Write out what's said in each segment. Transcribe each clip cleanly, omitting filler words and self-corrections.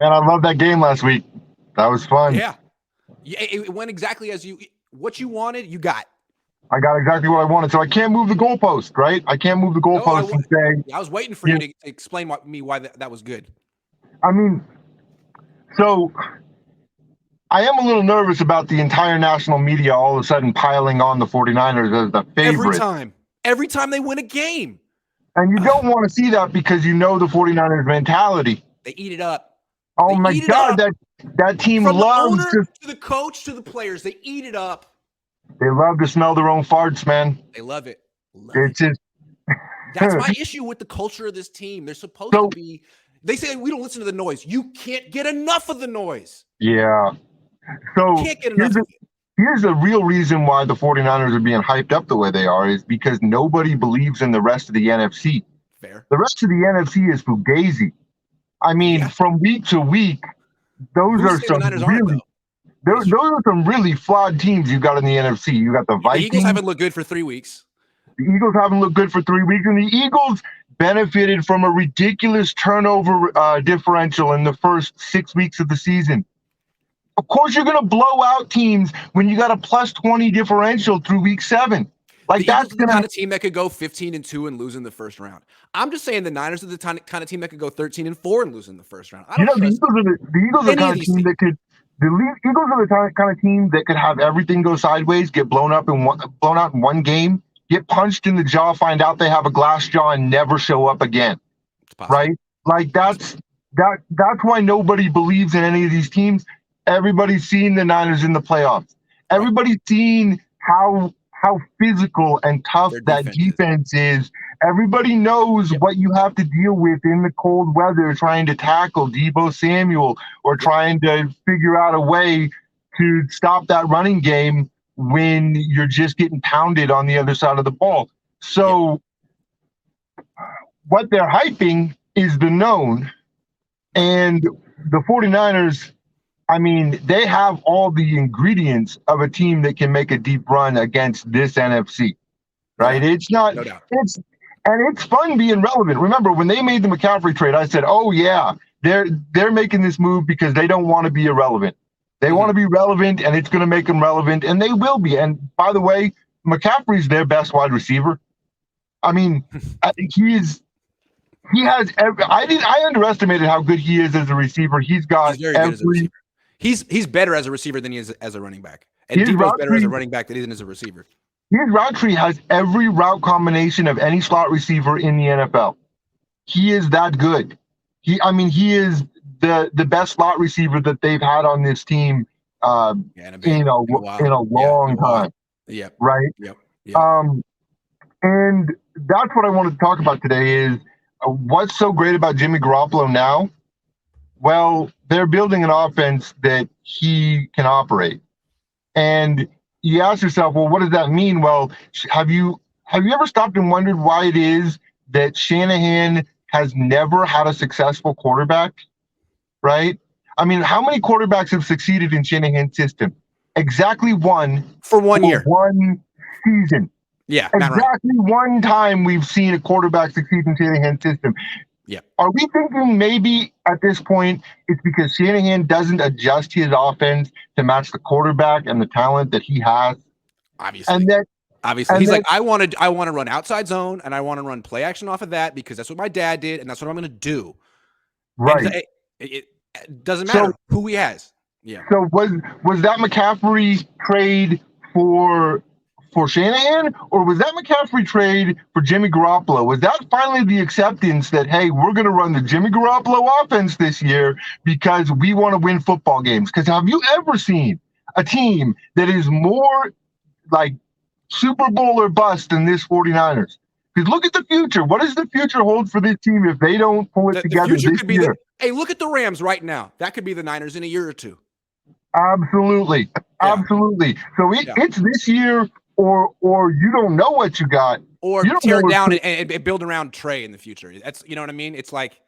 And I love that game last week. That was fun. Yeah. It went exactly as what you wanted, you got. I got exactly what I wanted. So I can't move the goalpost, right? I can't move the goalpost and say. I was waiting for you to explain why that was good. I mean, so I am a little nervous about the entire national media all of a sudden piling on the 49ers as the favorite. Every time they win a game. And you don't want to see that because you know the 49ers mentality. They eat it up. Oh my God, that team From loves the owner to the coach to the players. They eat it up. They love to smell their own farts, man. They love it. It's just that's my issue with the culture of this team. They're supposed to be. They say we don't listen to the noise. You can't get enough of the noise. Yeah. So you can't get enough of it. Here's the real reason why the 49ers are being hyped up the way they are is because nobody believes in the rest of the NFC. Fair. The rest of the NFC is fugazi. I mean, from week to week, those are some really flawed teams you've got in the NFC. You got the Vikings. The Eagles haven't looked good for 3 weeks. The Eagles haven't looked good for 3 weeks, and the Eagles benefited from a ridiculous turnover differential in the first 6 weeks of the season. Of course, you're going to blow out teams when you got a plus 20 differential through week 7. Like that's the kind of team that could go 15-2 and lose in the first round. I'm just saying the Niners are the kind of team that could go 13-4 and lose in the first round. The Eagles are the kind of team that could. The Eagles are the kind of team that could have everything go sideways, get blown out in one game, get punched in the jaw, find out they have a glass jaw, and never show up again. Right? Like that's why nobody believes in any of these teams. Everybody's seen the Niners in the playoffs. Everybody's seen how physical and tough that defense is. Everybody knows what you have to deal with in the cold weather, trying to tackle Deebo Samuel or trying to figure out a way to stop that running game when you're just getting pounded on the other side of the ball. So what they're hyping is the known. And the 49ers, I mean, they have all the ingredients of a team that can make a deep run against this NFC, right? It's not, no doubt. It's fun being relevant. Remember, when they made the McCaffrey trade, I said, oh, yeah, they're making this move because they don't want to be irrelevant. They want to be relevant, and it's going to make them relevant, and they will be. And by the way, McCaffrey's their best wide receiver. I mean, I underestimated how good he is as a receiver. He's better as a receiver than he is as a running back. And Deebo's better as a running back than he is as a receiver. His route tree has every route combination of any slot receiver in the NFL. He is that good. He is the best slot receiver that they've had on this team in a long time. Yeah. Right? Yep. And that's what I wanted to talk about today is what's so great about Jimmy Garoppolo now? Well, they're building an offense that he can operate. And you ask yourself, well, what does that mean? Well, have you ever stopped and wondered why it is that Shanahan has never had a successful quarterback? Right? I mean, how many quarterbacks have succeeded in Shanahan's system? Exactly one. For 1 year. One season. Yeah. Exactly one time we've seen a quarterback succeed in Shanahan's system. Yeah. Are we thinking maybe at this point it's because Shanahan doesn't adjust his offense to match the quarterback and the talent that he has? Obviously. He's like, I want to run outside zone and I want to run play action off of that because that's what my dad did and that's what I'm going to do. Right. It doesn't matter who he has. Yeah. So was that McCaffrey trade for Shanahan, or was that McCaffrey trade for Jimmy Garoppolo? Was that finally the acceptance that, hey, we're going to run the Jimmy Garoppolo offense this year because we want to win football games? Because have you ever seen a team that is more like Super Bowl or bust than this 49ers? Because look at the future. What does the future hold for this team if they don't pull it together this year? Hey, look at the Rams right now. That could be the Niners in a year or two. Absolutely. Yeah. Absolutely. So it's this year or you don't know what you got. Or you tear it down and build around Trey in the future. That's, you know what I mean? It's like,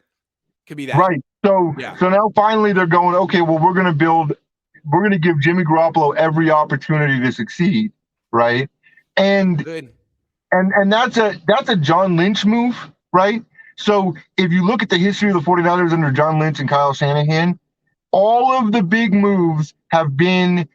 could be that. Right. So now finally they're going, okay, well, we're going to give Jimmy Garoppolo every opportunity to succeed. Right. And that's a John Lynch move. Right. So if you look at the history of the 49ers under John Lynch and Kyle Shanahan, all of the big moves have been,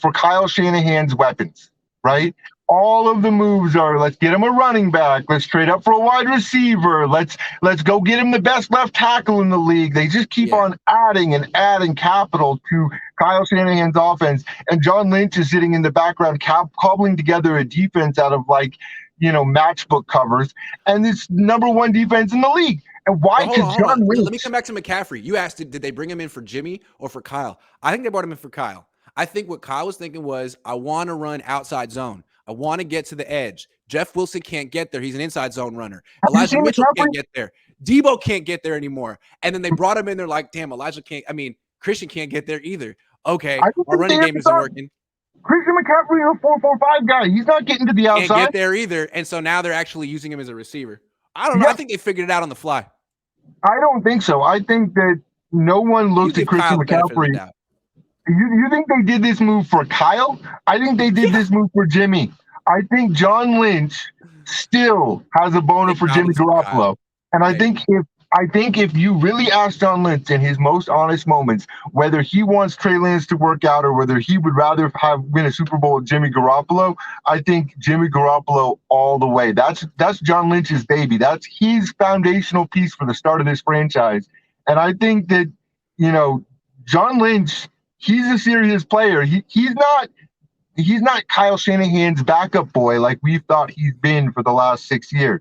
for Kyle Shanahan's weapons, right? All of the moves are, let's get him a running back. Let's trade up for a wide receiver. Let's go get him the best left tackle in the league. They just keep on adding and adding capital to Kyle Shanahan's offense. And John Lynch is sitting in the background cobbling together a defense out of matchbook covers. And it's number one defense in the league. And why? Because John Lynch. Let me come back to McCaffrey. You asked, did they bring him in for Jimmy or for Kyle? I think they brought him in for Kyle. I think what Kyle was thinking was, I want to run outside zone. I want to get to the edge. Jeff Wilson can't get there. He's an inside zone runner. Elijah Mitchell can't get there. Debo can't get there anymore. And then they brought him in. They're like, damn, Christian can't get there either. Okay, our running game isn't working. Christian McCaffrey is a 4-4-5 guy. He's not getting to the outside. Can't get there either. And so now they're actually using him as a receiver. I don't know. I think they figured it out on the fly. I don't think so. I think that no one looked at Christian McCaffrey. You think they did this move for Kyle? I think they did this move for Jimmy. I think John Lynch still has a boner for Jimmy Garoppolo. And I think if you really ask John Lynch in his most honest moments whether he wants Trey Lance to work out or whether he would rather win a Super Bowl with Jimmy Garoppolo, I think Jimmy Garoppolo all the way. That's John Lynch's baby. That's his foundational piece for the start of this franchise. And I think that, John Lynch, he's a serious player. He's not Kyle Shanahan's backup boy like we've thought he's been for the last 6 years.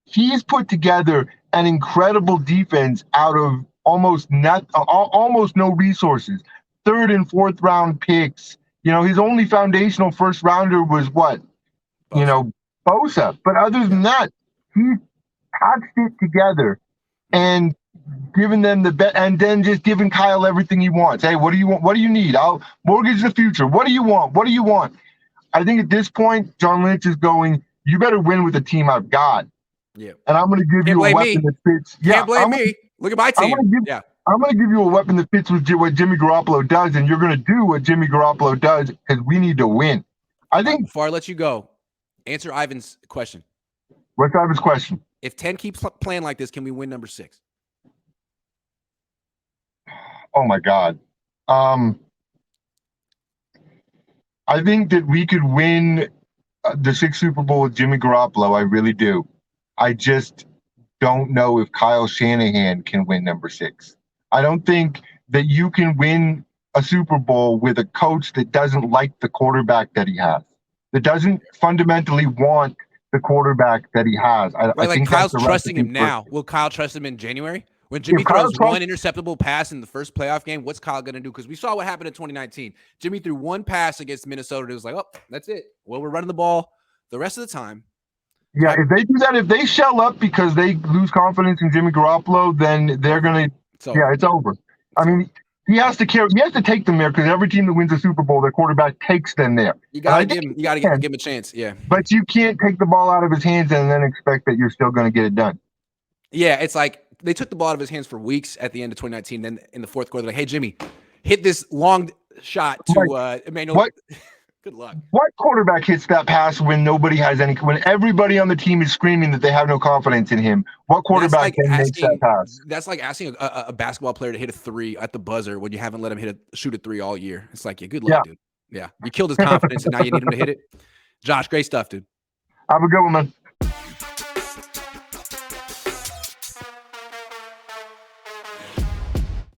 He's put together an incredible defense out of almost no resources. 3rd and 4th round picks. His only foundational first rounder was what? Bosa. But other than that, he patched it together and giving them the bet, and then just giving Kyle everything he wants. Hey, what do you want? What do you need? I'll mortgage the future. What do you want? What do you want? I think at this point, John Lynch is going, you better win with the team I've got. Yeah. And I'm going to give you a weapon that fits. Can't blame me. Look at my team. I'm going to give you a weapon that fits with what Jimmy Garoppolo does, and you're going to do what Jimmy Garoppolo does because we need to win. I think. Before I let you go, answer Ivan's question. What's Ivan's question? If 10 keeps playing like this, can we win number 6? Oh my God. I think that we could win the 6th Super Bowl with Jimmy Garoppolo. I really do. I just don't know if Kyle Shanahan can win number 6. I don't think that you can win a Super Bowl with a coach that doesn't like the quarterback that he has, that doesn't fundamentally want the quarterback that he has. I think Kyle's trusting him now. Will Kyle trust him in January? When Jimmy throws one interceptable pass in the first playoff game, what's Kyle going to do? Because we saw what happened in 2019. Jimmy threw one pass against Minnesota. It was like, oh, that's it. Well, we're running the ball the rest of the time. Yeah, if they do that, if they shell up because they lose confidence in Jimmy Garoppolo, then they're going to, it's over. I mean, he has to take them there because every team that wins a Super Bowl, their quarterback takes them there. You got to give him a chance, yeah. But you can't take the ball out of his hands and then expect that you're still going to get it done. Yeah, it's like they took the ball out of his hands for weeks at the end of 2019. Then in the 4th quarter, they're like, hey, Jimmy, hit this long shot to Emmanuel. What? Good luck. What quarterback hits that pass when when everybody on the team is screaming that they have no confidence in him? What quarterback makes that pass? That's like asking a basketball player to hit a 3 at the buzzer when you haven't let him shoot a 3 all year. It's like, good luck, dude. Yeah, you killed his confidence and now you need him to hit it. Josh, great stuff, dude. Have a good one, man.